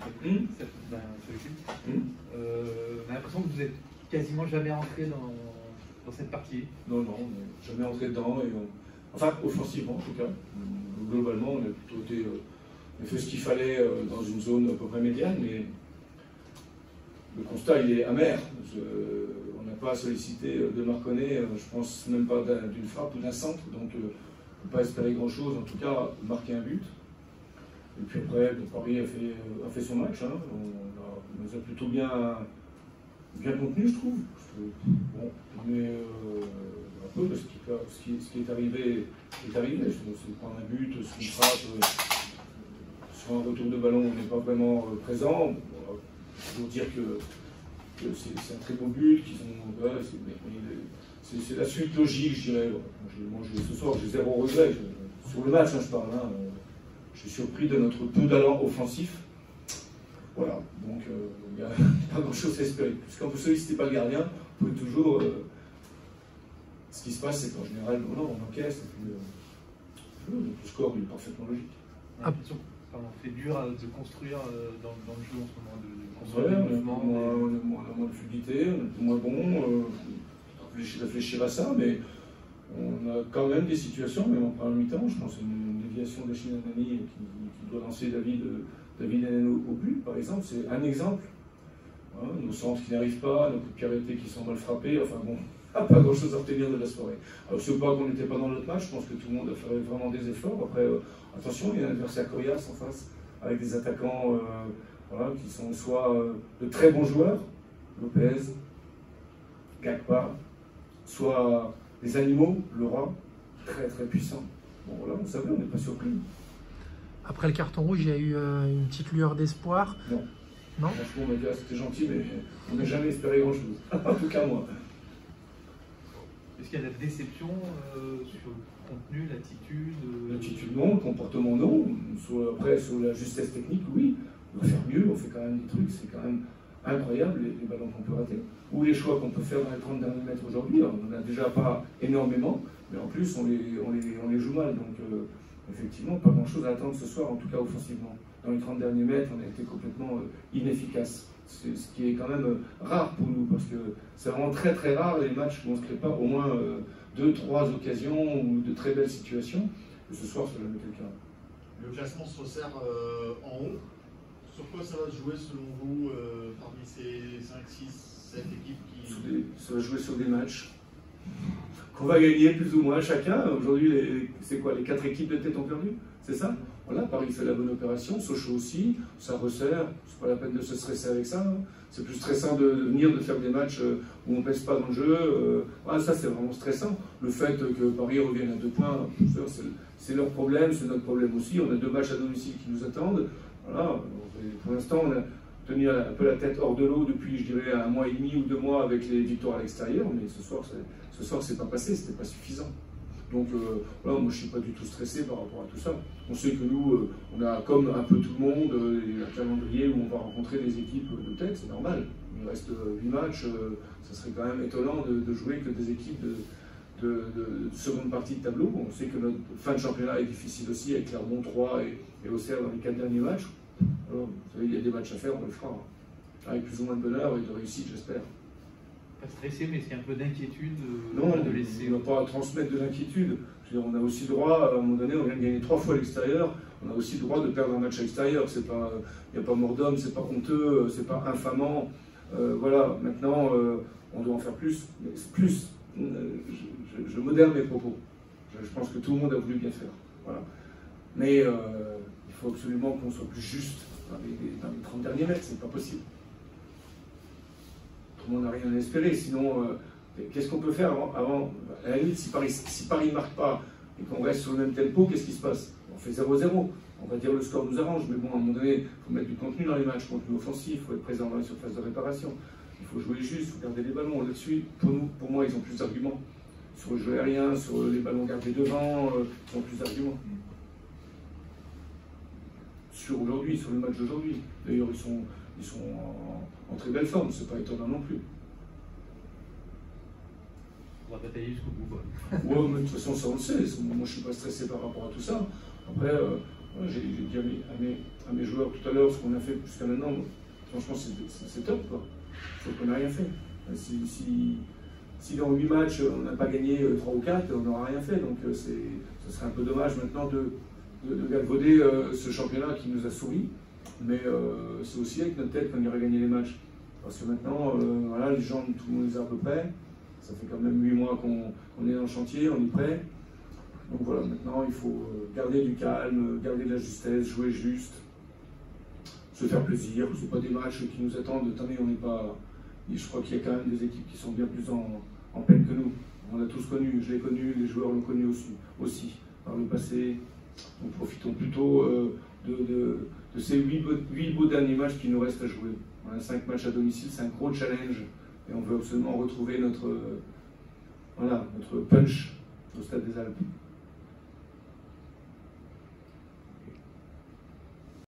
On a l'impression que vous n'êtes quasiment jamais rentré dans cette partie. Non, non, on n'est jamais rentré dedans. Enfin, offensivement en tout cas. Globalement, on a plutôt été. On a fait ce qu'il fallait dans une zone à peu près médiane, mais le constat il est amer. On n'a pas sollicité de Marconnet, je pense même pas d'une frappe ou d'un centre, donc on ne peut pas espérer grand-chose, en tout cas marquer un but. Et puis après, Paris a fait son match, hein. On nous a plutôt bien contenu, je trouve. Bon, mais un peu de ce qui est arrivé est arrivé. C'est prendre un but, sur une frappe, sur un retour de ballon, on n'est pas vraiment présent. Il faut dire que c'est un très beau but, c'est la suite logique, je dirais. Moi, ce soir, j'ai zéro regret. Sur le match, hein, je parle. Hein, je suis surpris de notre peu d'allant offensif. Voilà, donc il n'y a pas grand-chose à espérer. Puisqu'on ne peut solliciter pas le gardien, on peut toujours. Ce qui se passe, c'est qu'en général, on encaisse, et puis le score il est parfaitement logique. C'est dur de construire dans le jeu en ce moment, de construire des mouvements. On a moins de fluidité, on est moins bon, réfléchir à ça, mais on a quand même des situations, même en première mi-temps, je pense à une déviation de Chinanani qui doit lancer David Hanen au but, par exemple, c'est un exemple. Hein, nos centres qui n'arrivent pas, nos coups de pied arrêtés qui sont mal frappés, enfin bon, pas grand-chose à retenir de la soirée. Alors, c'est pas qu'on n'était pas dans notre match, je pense que tout le monde a fait vraiment des efforts. Après, attention, il y a un adversaire coriace en face, avec des attaquants voilà, qui sont soit de très bons joueurs, Lopez, Gagpa, soit des animaux, Laura, très très puissants. Bon voilà, vous savez, on n'est pas surpris. Après le carton rouge, il y a eu une petite lueur d'espoir. Non. Non. Franchement, on m'a dit, c'était gentil, mais on n'a jamais espéré grand-chose. En tout cas, moi. Est-ce qu'il y a de la déception sur le contenu, l'attitude L'attitude, non. Le comportement, non. Après, sur la justesse technique, oui. On peut faire mieux, on fait quand même des trucs, c'est quand même incroyable, les ballons qu'on peut rater. Ou les choix qu'on peut faire dans les 30 derniers mètres aujourd'hui. On n'en a déjà pas énormément, mais en plus, on les joue mal. Donc, effectivement, pas grand-chose à attendre ce soir, en tout cas offensivement. Dans les 30 derniers mètres, on a été complètement inefficace. C'est ce qui est quand même rare pour nous, parce que c'est vraiment très très rare les matchs où on ne se crée pas au moins 2-3 occasions ou de très belles situations. Et ce soir, ça va jamais été le cas. Le classement se resserre en haut. Sur quoi ça va se jouer selon vous parmi ces 5, 6, 7 équipes qui... Ça va jouer sur des matchs qu'on va gagner plus ou moins chacun. Aujourd'hui, c'est quoi, les 4 équipes de tête ont perdu? C'est ça? Voilà, Paris fait la bonne opération, Sochaux aussi, ça resserre, c'est pas la peine de se stresser avec ça. Hein. C'est plus stressant de venir, de faire des matchs où on ne pèse pas dans le jeu. Voilà, ça c'est vraiment stressant. Le fait que Paris revienne à 2 points, c'est leur problème, c'est notre problème aussi. On a 2 matchs à domicile qui nous attendent. Voilà, pour l'instant, on a tenu un peu la tête hors de l'eau depuis, je dirais, 1 mois et demi ou 2 mois avec les victoires à l'extérieur, mais ce soir, c'est pas passé, c'était pas suffisant. Donc voilà, moi je suis pas du tout stressé par rapport à tout ça. On sait que nous, on a comme un peu tout le monde, un calendrier où on va rencontrer des équipes de tête, c'est normal. Il reste 8 matchs, ça serait quand même étonnant de jouer que des équipes de seconde partie de tableau. On sait que notre fin de championnat est difficile aussi, avec Clermont 3 et Auxerre dans les 4 derniers matchs. Alors, vous savez, il y a des matchs à faire, on le fera. Avec plus ou moins de bonheur et de réussite, j'espère. Pas stressé, mais est-ce qu'il y a un peu d'inquiétude non, de laisser... on ne va pas transmettre de l'inquiétude. On a aussi le droit, à un moment donné, on vient de gagner 3 fois à l'extérieur, on a aussi le droit de perdre un match à l'extérieur. Il n'y a pas mort d'homme, c'est pas honteux, c'est pas infamant. Voilà, maintenant, on doit en faire plus. Mais plus, je modère mes propos. Je pense que tout le monde a voulu bien faire. Voilà. Mais il faut absolument qu'on soit plus juste dans les 30 derniers mètres, c'est pas possible. On n'a rien à espérer, sinon qu'est-ce qu'on peut faire avant à la limite, si Paris ne marque pas et qu'on reste sur le même tempo, qu'est-ce qui se passe? On fait 0-0, on va dire le score nous arrange, mais bon, à un moment donné, il faut mettre du contenu dans les matchs, contenu offensif, il faut être présent dans les surfaces de réparation, il faut jouer juste, il faut garder les ballons. Là-dessus, pour moi, ils ont plus d'arguments. Sur le jeu aérien, sur les ballons gardés devant, ils ont plus d'arguments. Sur aujourd'hui, sur le match d'aujourd'hui. D'ailleurs, ils sont en très belle forme, c'est pas étonnant non plus. On va batailler jusqu'au bout. Ouais, mais de toute façon, ça on le sait. Moi, je suis pas stressé par rapport à tout ça. Après, J'ai dit à mes joueurs tout à l'heure ce qu'on a fait jusqu'à maintenant. Franchement, c'est top, quoi. Sauf qu'on n'a rien fait. Si dans 8 matchs, on n'a pas gagné 3 ou 4, on n'aura rien fait. Donc, ce serait un peu dommage maintenant de galvauder ce championnat qui nous a souri. Mais c'est aussi avec notre tête qu'on irait gagner les matchs. Parce que maintenant, voilà, les gens, tout le monde les a à peu près. Ça fait quand même 8 mois qu'on est dans le chantier, on est prêt. Donc voilà, maintenant il faut garder du calme, garder de la justesse, jouer juste, se faire plaisir. Ce ne sont pas des matchs qui nous attendent. Attendez, on n'est pas. Et je crois qu'il y a quand même des équipes qui sont bien plus en peine que nous. On l'a tous connu, je l'ai connu, les joueurs l'ont connu aussi par le passé. Donc profitons plutôt de ces 8 beaux derniers matchs qui nous restent à jouer. On a 5 matchs à domicile, c'est un gros challenge. Et on veut absolument retrouver notre punch au Stade des Alpes.